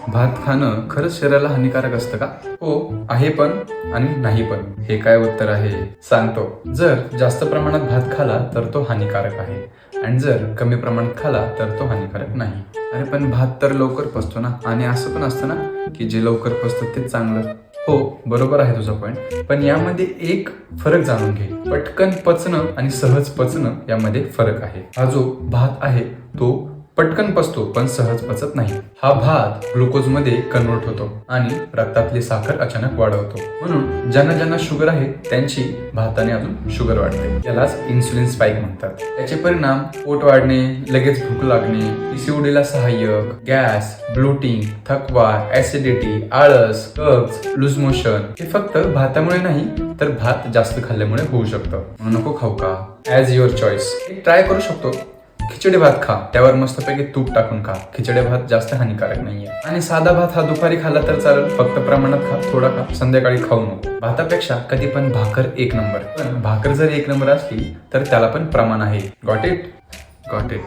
भात खाणं खरंच शरीराला हानिकारक असतं का? हो आहे पण आणि नाही पण. हे काय उत्तर आहे सांगतो. जर जास्त प्रमाणात भात खाला तर तो हानिकारक आहे आणि जर कमी प्रमाणात खाला तर तो हानिकारक नाही. अरे पण भात तर लवकर पचतो ना, आणि असं पण असतं ना की जे लवकर पचतं ते चांगलं. हो बरोबर आहे तुझा पॉइंट, पण यामध्ये एक फरक जाणून घे. पटकन पचणं आणि सहज पचणं यामध्ये फरक आहे. हा जो भात आहे तो पटकन पचतो पण सहज पचत नाही. हा भात ग्लुकोज मध्ये कन्वर्ट होतो आणि रक्तातली साखर अचानक वाढवतो. म्हणून ज्यांना ज्यांना शुगर आहे त्यांची भाताने अजून शुगर वाढते. यालाच इन्सुलिन स्पाइक म्हणतात. याचे परिणाम पोट वाढणे, लगेच भूक लागणे, पीसीओडीला सहाय्यक, गॅस, ब्लोटिंग, थकवा, ऍसिडिटी, आळस, कब्ज, लूज मोशन हे फक्त भातामुळे नाही तर भात जास्त खाल्ल्यामुळे होऊ शकतं. म्हणून नको खाऊ का? As your choice. ट्राय करू शकतो. खिचडी भात खा, त्यावर मस्तपैकी तूप टाकून खा. खिचडी भात जास्त हानिकारक नाहीये. आणि साधा भात हा दुपारी खाल्ला तर चालेल, फक्त प्रमाणात खा, थोडा खा, संध्याकाळी खाऊ नको. भातापेक्षा कधी पण भाकर एक नंबर. पण भाकर जर एक नंबर असली तर त्याला पण प्रमाण आहे. Got it? Got it.